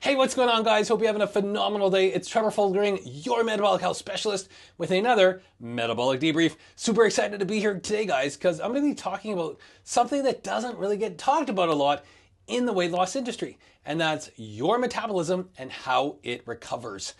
Hey, what's going on, guys? Hope you're having a phenomenal day. It's Trevor Foldering, your metabolic health specialist, with another Metabolic Debrief. Super excited to be here today, guys, because I'm going to be talking about something that doesn't really get talked about a lot in the weight loss industry, and that's your metabolism and how it recovers.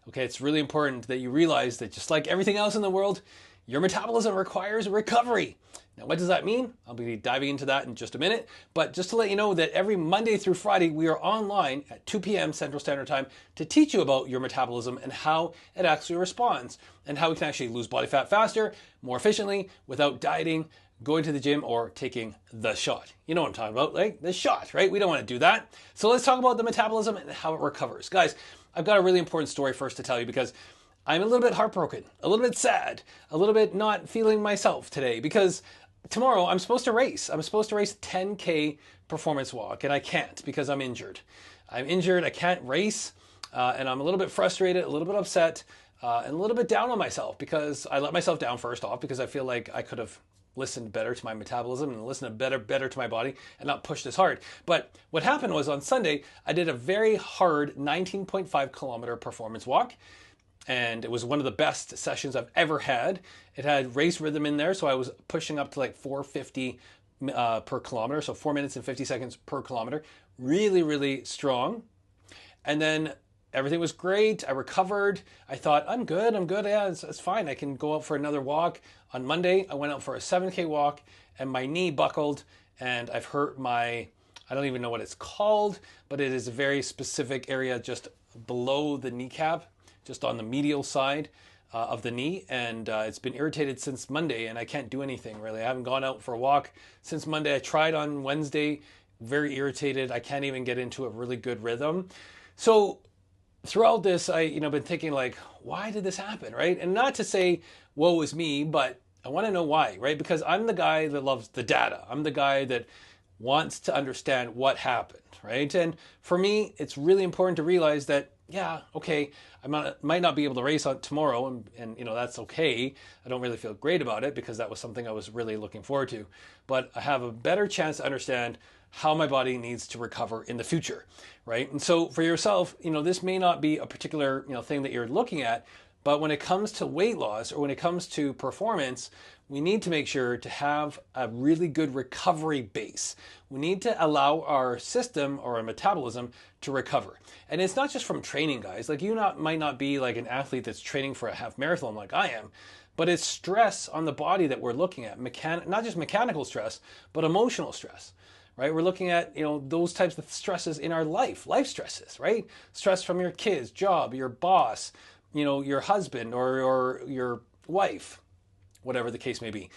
Okay, it's really important that you realize that just like everything else in the world, your metabolism requires recovery. Now, what does that mean? I'll be diving into that in just a minute. But just to let you know that every Monday through Friday, we are online at 2 p.m. Central Standard Time to teach you about your metabolism and how it actually responds and how we can actually lose body fat faster, more efficiently, without dieting, going to the gym, or taking the shot. You know what I'm talking about, right? The shot, right? We don't want to do that. So let's talk about the metabolism and how it recovers. Guys, I've got a really important story first to tell you because I'm a little bit heartbroken, a little bit sad, a little bit not feeling myself today because tomorrow I'm supposed to race. I'm supposed to race 10K performance walk, and I can't because I'm injured. I'm injured, I can't race, and I'm a little bit frustrated, a little bit upset, and a little bit down on myself because I let myself down first off because I feel like I could have listened better to my metabolism and listened better to my body and not pushed as hard. But what happened was on Sunday, I did a very hard 19.5 kilometer performance walk. And it was one of the best sessions I've ever had. It had race rhythm in there, so I was pushing up to like 450 per kilometer, so 4 minutes and 50 seconds per kilometer. Really, really strong. And then everything was great. I recovered. I thought, I'm good. Yeah, it's fine. I can go out for another walk. On Monday, I went out for a 7K walk, and my knee buckled, and I've hurt I don't even know what it's called, but it is a very specific area just below the kneecap, just on the medial side of the knee, and it's been irritated since Monday, and I can't do anything really. I haven't gone out for a walk since Monday. I tried on Wednesday, very irritated. I can't even get into a really good rhythm. So throughout this, been thinking like, why did this happen, right? And not to say, woe is me, but I want to know why, right? Because I'm the guy that loves the data. I'm the guy that wants to understand what happened, right? And for me, it's really important to realize that yeah, okay, I might not be able to race on tomorrow, and that's okay. I don't really feel great about it because that was something I was really looking forward to. But I have a better chance to understand how my body needs to recover in the future, right? And so for yourself, this may not be a particular thing that you're looking at, but when it comes to weight loss or when it comes to performance, we need to make sure to have a really good recovery base. We need to allow our system or our metabolism to recover. And it's not just from training, guys. Like might not be like an athlete that's training for a half marathon like I am, but it's stress on the body that we're looking at. Not just mechanical stress, but emotional stress. Right? We're looking at, those types of stresses in our life stresses, right? Stress from your kids, job, your boss, your husband or your wife, whatever the case may be.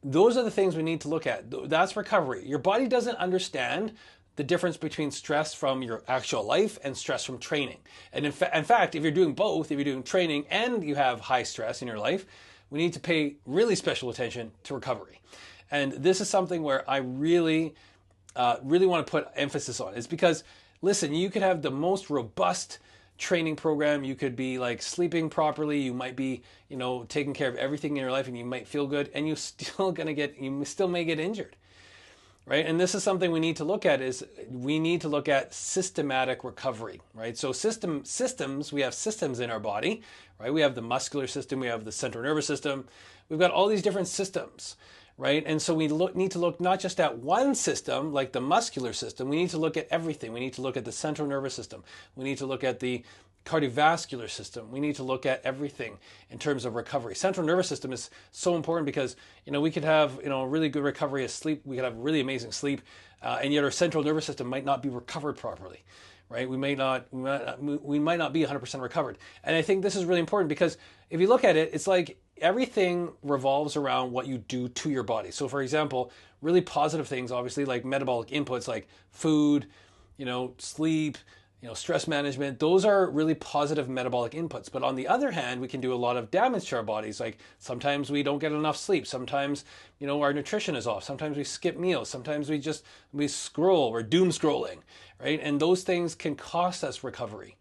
Those are the things we need to look at. That's recovery. Your body doesn't understand the difference between stress from your actual life and stress from training. And in fact, if you're doing both, if you're doing training and you have high stress in your life, we need to pay really special attention to recovery. And this is something where I really want to put emphasis on. It's because, listen, you could have the most robust training program, you could be like sleeping properly, you might be taking care of everything in your life, and you might feel good, and you still may get injured, right? And this is something we need to look at. Is we need to look at systematic recovery, right? So systems, we have systems in our body, right? We have the muscular system, we have the central nervous system, we've got all these different systems, right? And so we need to look not just at one system, like the muscular system. We need to look at everything. We need to look at the central nervous system. We need to look at the cardiovascular system. We need to look at everything in terms of recovery. Central nervous system is so important because, we could have, really good recovery of sleep. We could have really amazing sleep, and yet our central nervous system might not be recovered properly, right? We might not be 100% recovered. And I think this is really important because if you look at it, it's like everything revolves around what you do to your body. So for example, really positive things, obviously, like metabolic inputs like food, sleep, stress management, those are really positive metabolic inputs. But on the other hand, we can do a lot of damage to our bodies. Like sometimes we don't get enough sleep. Sometimes, our nutrition is off. Sometimes we skip meals. Sometimes we scroll, we're doom scrolling, right? And those things can cost us recovery,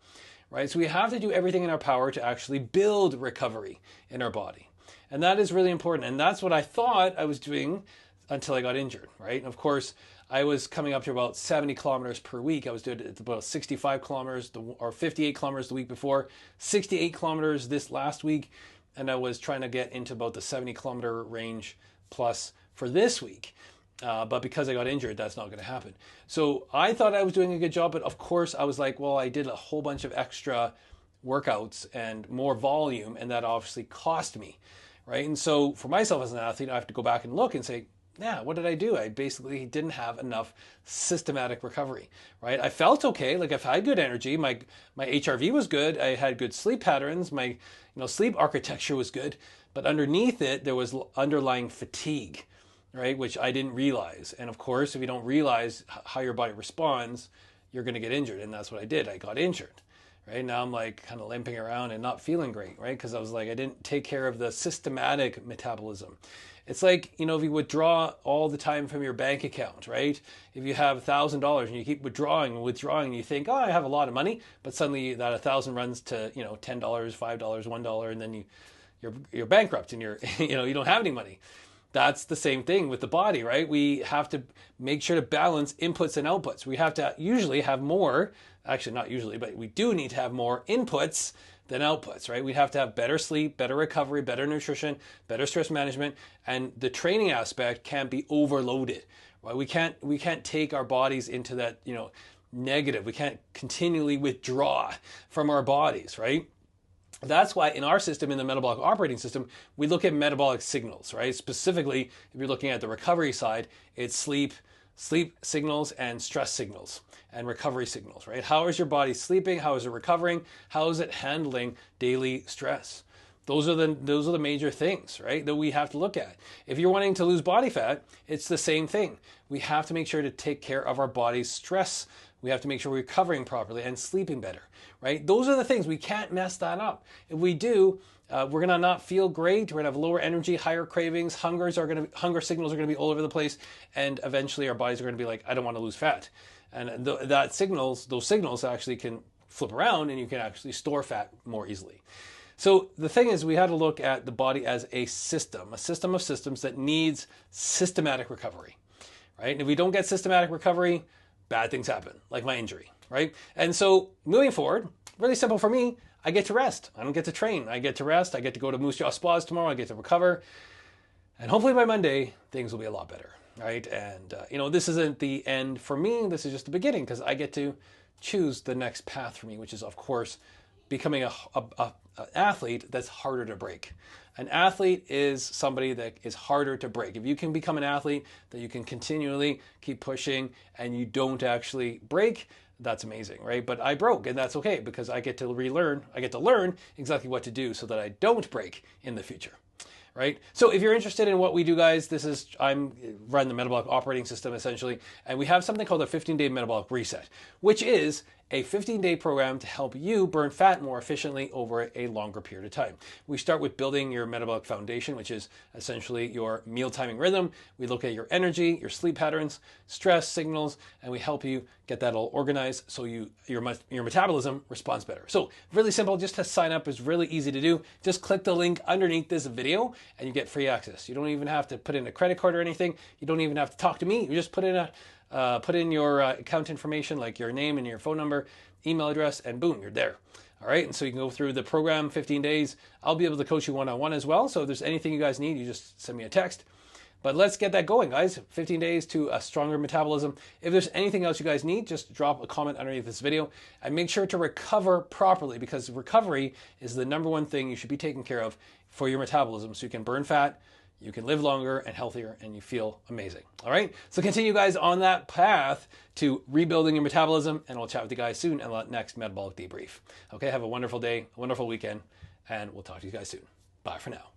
right? So we have to do everything in our power to actually build recovery in our body. And that is really important. And that's what I thought I was doing until I got injured, right? And of course, I was coming up to about 70 kilometers per week. I was doing it about 65 kilometers or 58 kilometers the week before, 68 kilometers this last week. And I was trying to get into about the 70 kilometer range plus for this week. But because I got injured, that's not going to happen. So I thought I was doing a good job, but of course I was like, well, I did a whole bunch of extra workouts and more volume, and that obviously cost me, right? And so for myself as an athlete, I have to go back and look and say, yeah, what did I do? I basically didn't have enough systematic recovery, right? I felt okay, like I had good energy, my HRV was good, I had good sleep patterns, my sleep architecture was good, but underneath it there was underlying fatigue, right? Which I didn't realize. And of course, if you don't realize how your body responds, you're going to get injured, and that's what I did. I got injured. Right now I'm like kind of limping around and not feeling great, right? Because I was like, I didn't take care of the systematic metabolism. It's like, if you withdraw all the time from your bank account, right? If you have $1,000 and you keep withdrawing and you think, oh, I have a lot of money, but suddenly that 1,000 runs to, $10, $5, $1, and then you're bankrupt and you don't have any money. That's the same thing with the body, right? We have to make sure to balance inputs and outputs. We have to usually have more, actually not usually, but we do need to have more inputs than outputs, right? We have to have better sleep, better recovery, better nutrition, better stress management, and the training aspect can't be overloaded, right? We can't take our bodies into that, negative. We can't continually withdraw from our bodies, right? That's why in our system, in the metabolic operating system, we look at metabolic signals, right? Specifically, if you're looking at the recovery side, it's sleep signals and stress signals and recovery signals, right? How is your body sleeping? How is it recovering? How is it handling daily stress? Those are the major things, right, that we have to look at. If you're wanting to lose body fat, it's the same thing. We have to make sure to take care of our body's stress. We have to make sure we're recovering properly and sleeping better, right? Those are the things. We can't mess that up. If we do, we're going to not feel great. We're going to have lower energy, higher cravings. Hunger signals are going to be all over the place. And eventually our bodies are going to be like, I don't want to lose fat. And those signals actually can flip around and you can actually store fat more easily. So the thing is, we had to look at the body as a system of systems that needs systematic recovery, right? And if we don't get systematic recovery, bad things happen, like my injury, right? And so moving forward, really simple for me, I get to rest. I don't get to train. I get to rest. I get to go to Moose Jaw Spas tomorrow. I get to recover. And hopefully by Monday, things will be a lot better, right? And, this isn't the end for me. This is just the beginning because I get to choose the next path for me, which is, of course, becoming an athlete that's harder to break. An athlete is somebody that is harder to break. If you can become an athlete that you can continually keep pushing and you don't actually break, that's amazing, right? But I broke, and that's okay because I get to relearn. I get to learn exactly what to do so that I don't break in the future. Right? So if you're interested in what we do, guys, I'm run the metabolic operating system essentially, and we have something called a 15-day metabolic reset, which is a 15-day program to help you burn fat more efficiently over a longer period of time. We start with building your metabolic foundation, which is essentially your meal timing rhythm. We look at your energy, your sleep patterns, stress signals, and we help you get that all organized so your metabolism responds better. So really simple, just to sign up is really easy to do. Just click the link underneath this video and you get free access. You don't even have to put in a credit card or anything. You don't even have to talk to me. You just put in your account information, like your name and your phone number, email address, and boom, you're there. All right, and so you can go through the program, 15 days. I'll be able to coach you one-on-one as well. So if there's anything you guys need, you just send me a text. But let's get that going, guys. 15 days to a stronger metabolism. If there's anything else you guys need, just drop a comment underneath this video and make sure to recover properly, because recovery is the number one thing you should be taking care of for your metabolism so you can burn fat, you can live longer and healthier, and you feel amazing. All right, so continue, guys, on that path to rebuilding your metabolism, and we'll chat with you guys soon in the next Metabolic Debrief. Okay, have a wonderful day, a wonderful weekend, and we'll talk to you guys soon. Bye for now.